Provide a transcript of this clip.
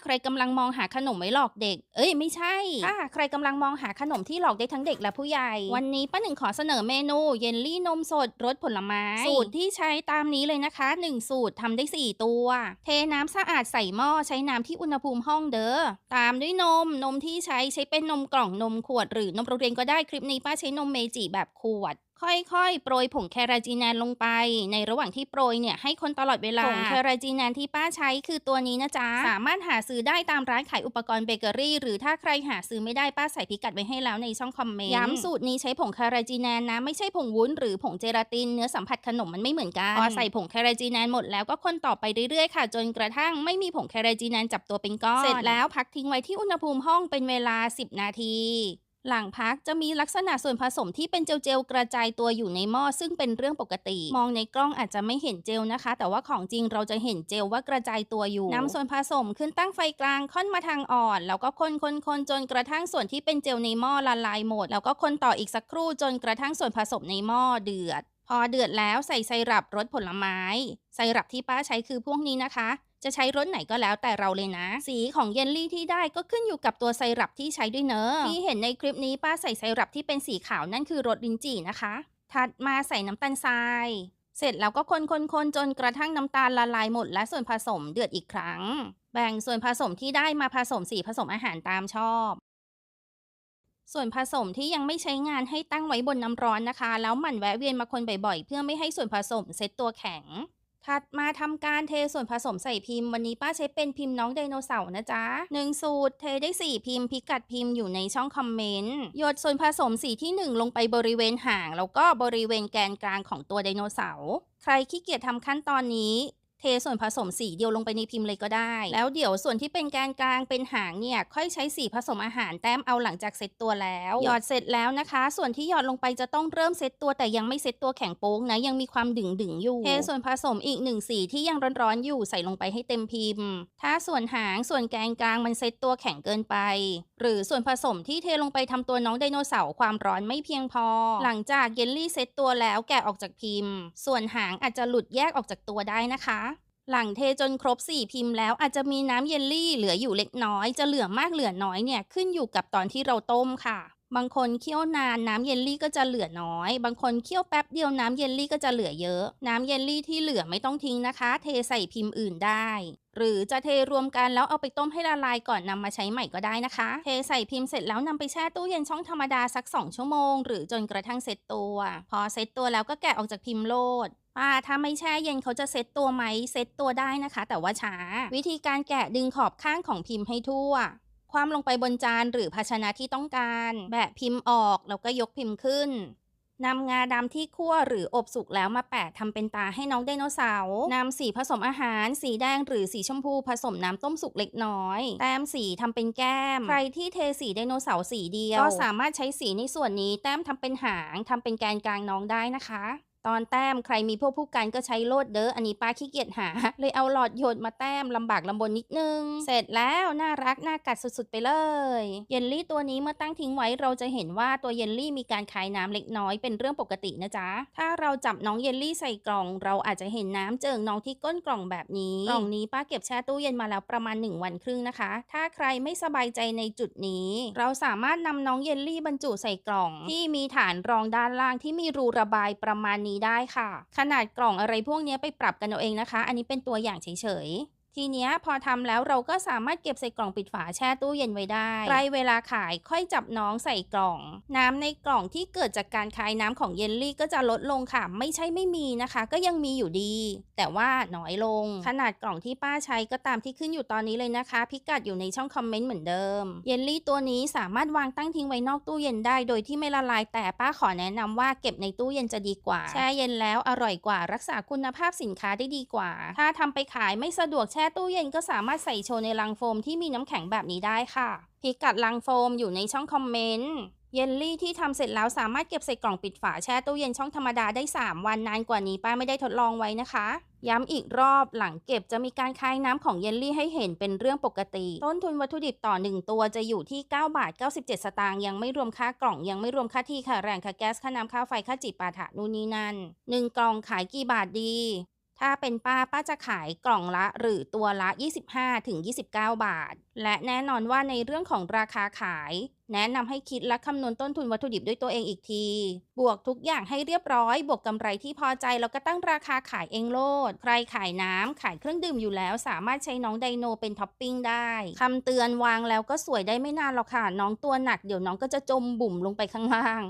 ใครกำลังมองหาขนมไว้หลอกเด็กเอ้ยไม่ใช่ใครกำลังมองหาขนมที่หลอกได้ทั้งเด็กและผู้ใหญ่วันนี้ป้าหนึ่งขอเสนอเมนูเยลลี่นมสดรสผลไม้สูตรที่ใช้ตามนี้เลยนะคะ1สูตรทำได้4ตัวเทน้ำสะอาดใส่หม้อใช้น้ำที่อุณหภูมิห้องเด้อตามด้วยนมที่ใช้เป็นนมกล่องนมขวดหรือนมโรงเรียนก็ได้คลิปนี้ป้าใช้นมเมจิแบบขวดค่อยๆโปรยผงแคราจีแนนลงไปในระหว่างที่โปรยเนี่ยให้คนตลอดเวลาผงแคราจีแนนที่ป้าใช้คือตัวนี้นะจ๊ะสามารถหาซื้อได้ตามร้านขายอุปกรณ์เบเกอรี่หรือถ้าใครหาซื้อไม่ได้ป้าใส่พิกัดไว้ให้แล้วในช่องคอมเมนต์ย้ำสูตรนี้ใช้ผงแคราจีแนนนะไม่ใช่ผงวุ้นหรือผงเจลาตินเนื้อสัมผัสขนมมันไม่เหมือนกันพอใส่ผงแคราจีแนนหมดแล้วก็คนต่อไปเรื่อยๆค่ะจนกระทั่งไม่มีผงแคราจีแนนจับตัวเป็นก้อนเสร็จแล้วพักทิ้งไว้ที่อุณหภูมิห้องเป็นเวลา10นาทีหลังพักจะมีลักษณะส่วนผสมที่เป็นเจลกระจายตัวอยู่ในหม้อซึ่งเป็นเรื่องปกติมองในกล้องอาจจะไม่เห็นเจลนะคะแต่ว่าของจริงเราจะเห็นเจลว่ากระจายตัวอยู่นำส่วนผสมขึ้นตั้งไฟกลางค่อนมาทางอ่อนแล้วก็คนจนกระทั่งส่วนที่เป็นเจลในหม้อละลายหมดแล้วก็คนต่ออีกสักครู่จนกระทั่งส่วนผสมในหม้อเดือดพอเดือดแล้วใส่ไซรัปรสผลไม้ไซรัปที่ป้าใช้คือพวกนี้นะคะจะใช้รสไหนก็แล้วแต่เราเลยนะสีของเยลลี่ที่ได้ก็ขึ้นอยู่กับตัวไซรัปที่ใช้ด้วยเนอะที่เห็นในคลิปนี้ป้าใส่ไซรัปที่เป็นสีขาวนั่นคือรสลิ้นจี่นะคะถัดมาใส่น้ำตาลทรายเสร็จแล้วก็คนจนกระทั่งน้ำตาลละลายหมดและส่วนผสมเดือดอีกครั้งแบ่งส่วนผสมที่ได้มาผสมสีผสมอาหารตามชอบส่วนผสมที่ยังไม่ใช้งานให้ตั้งไว้บนน้ำร้อนนะคะแล้วหมั่นแวะเวียนมาคนบ่อยๆเพื่อไม่ให้ส่วนผสมเซตตัวแข็งถัดมาทำการเทส่วนผสมใส่พิมพ์วันนี้ป้าใช้เป็นพิมพ์น้องไดโนเสาร์นะจ๊ะ1สูตรเทได้4พิมพ์พิกัดพิมพ์อยู่ในช่องคอมเมนต์หยดส่วนผสมสีที่1ลงไปบริเวณหางแล้วก็บริเวณแกนกลางของตัวไดโนเสาร์ใครขี้เกียจทำขั้นตอนนี้เทส่วนผสมสีเดียวลงไปในพิมพ์เลยก็ได้แล้วเดี๋ยวส่วนที่เป็นแกนกลางเป็นหางเนี่ยค่อยใช้สีผสมอาหารแต้มเอาหลังจากเซตตัวแล้วหยอดเสร็จแล้วนะคะส่วนที่หยอดลงไปจะต้องเริ่มเซตตัวแต่ยังไม่เซตตัวแข็งโป๊กนะยังมีความดึงอยู่เทส่วนผสมอีก1สีที่ยังร้อนๆอยู่ใส่ลงไปให้เต็มพิมพ์ถ้าส่วนหางส่วนแกนกลางมันเซตตัวแข็งเกินไปหรือส่วนผสมที่เทลงไปทำตัวน้องไดโนเสาร์ความร้อนไม่เพียงพอหลังจากเยลลี่เซตตัวแล้วแกะออกจากพิมพ์ส่วนหางอาจจะหลุดแยกออกจากตัวได้นะคะหลังเทจนครบ4พิมพ์แล้วอาจจะมีน้ำเยลลี่เหลืออยู่เล็กน้อยจะเหลือมากเหลือน้อยเนี่ยขึ้นอยู่กับตอนที่เราต้มค่ะบางคนเคี่ยวนานน้ำเยลลี่ก็จะเหลือน้อยบางคนเคี่ยวแป๊บเดียวน้ำเยลลี่ก็จะเหลือเยอะน้ำเยลลี่ที่เหลือไม่ต้องทิ้งนะคะเทใส่พิมพ์อื่นได้หรือจะเทรวมกันแล้วเอาไปต้มให้ละลายก่อนนำมาใช้ใหม่ก็ได้นะคะเทใส่พิมพ์เสร็จแล้วนำไปแช่ตู้เย็นช่องธรรมดาสัก2ชั่วโมงหรือจนกระทั่งเซ็ตตัวพอเซ็ตตัวแล้วก็แกะออกจากพิมพ์โลดถ้าไม่แช่เย็นเขาจะเซ็ตตัวไหมเซ็ตตัวได้นะคะแต่ว่าช้าวิธีการแกะดึงขอบข้างของพิมพ์ให้ทั่วคว่ำลงไปบนจานหรือภาชนะที่ต้องการแบะพิมพ์ออกแล้วก็ยกพิมพ์ขึ้นนำงาดำที่คั่วหรืออบสุกแล้วมาแปะทำเป็นตาให้น้องไดโนเสาร์นำสีผสมอาหารสีแดงหรือสีชมพูผสมน้ำต้มสุกเล็กน้อยแต้มสีทำเป็นแก้มใครที่เทสีไดโนเสาร์สีเดียวก็สามารถใช้สีในส่วนนี้แต้มทำเป็นหางทำเป็นแกนกลางน้องได้นะคะตอนแต้มใครมีพวกผู้กันก็ใช้โลดเด้ออันนี้ป้าขี้เกียจหาเลยเอาหลอดหยดมาแต้มลำบากลำบนนิดนึงเสร็จแล้วน่ารักน่ากัดสุดๆไปเลยเยลลี่ตัวนี้เมื่อตั้งทิ้งไว้เราจะเห็นว่าตัวเยลลี่มีการคายน้ำเล็กน้อยเป็นเรื่องปกตินะจ๊ะถ้าเราจับน้องเยลลี่ใส่กล่องเราอาจจะเห็นน้ำเจิ่งน้องที่ก้นกล่องแบบนี้กล่องนี้ป้าเก็บแช่ตู้เย็นมาแล้วประมาณ1วันครึ่งนะคะถ้าใครไม่สบายใจในจุดนี้เราสามารถนำน้องเยลลี่บรรจุใส่กล่องที่มีฐานรองด้านล่างที่มีรูระบายประมาณนี้ได้ค่ะขนาดกล่องอะไรพวกนี้ไปปรับกันเอาเองนะคะอันนี้เป็นตัวอย่างเฉยๆทีเนี้ยพอทำแล้วเราก็สามารถเก็บใส่กล่องปิดฝาแช่ตู้เย็นไว้ได้ใกล้เวลาขายค่อยจับน้องใส่กล่องน้ำในกล่องที่เกิดจากการคายน้ำของเยลลี่ก็จะลดลงค่ะไม่ใช่ไม่มีนะคะก็ยังมีอยู่ดีแต่ว่าน้อยลงขนาดกล่องที่ป้าใช้ก็ตามที่ขึ้นอยู่ตอนนี้เลยนะคะพิกัดอยู่ในช่องคอมเมนต์เหมือนเดิมเยลลี่ตัวนี้สามารถวางตั้งทิ้งไว้นอกตู้เย็นได้โดยที่ไม่ละลายแต่ป้าขอแนะนำว่าเก็บในตู้เย็นจะดีกว่าแช่เย็นแล้วอร่อยกว่ารักษาคุณภาพสินค้าได้ดีกว่าถ้าทำไปขายไม่สะดวกแช่ตู้เย็นก็สามารถใส่โชว์ในลังโฟมที่มีน้ำแข็งแบบนี้ได้ค่ะพิกัดลังโฟมอยู่ในช่องคอมเมนต์เยลลี่ที่ทำเสร็จแล้วสามารถเก็บใส่กล่องปิดฝาแช่ตู้เย็นช่องธรรมดาได้3วันนานกว่านี้ป้าไม่ได้ทดลองไว้นะคะย้ำอีกรอบหลังเก็บจะมีการคายน้ำของเยลลี่ให้เห็นเป็นเรื่องปกติต้นทุนวัตถุดิบต่อ1ตัวจะอยู่ที่9 บาท 97 สตางค์ยังไม่รวมค่ากล่องยังไม่รวมค่าที่ค่าแรงค่าแก๊สค่าน้ำค่าไฟค่าจิปาถะนู่นนี่นั่น1กล่องขายกี่บาทดี ถ้าเป็นป้าจะขายกล่องละหรือตัวละ25 ถึง 29 บาทและแน่นอนว่าในเรื่องของราคาขายแนะนำให้คิดและคำนวณต้นทุนวัตถุดิบด้วยตัวเองอีกทีบวกทุกอย่างให้เรียบร้อยบวกกำไรที่พอใจแล้วก็ตั้งราคาขายเองโลดใครขายน้ำขายเครื่องดื่มอยู่แล้วสามารถใช้น้องไดโนเป็นท็อปปิ้งได้คำเตือนวางแล้วก็สวยได้ไม่นานหรอกค่ะน้องตัวหนักเดี๋ยวน้องก็จะจมบุ่มลงไปข้างล่าง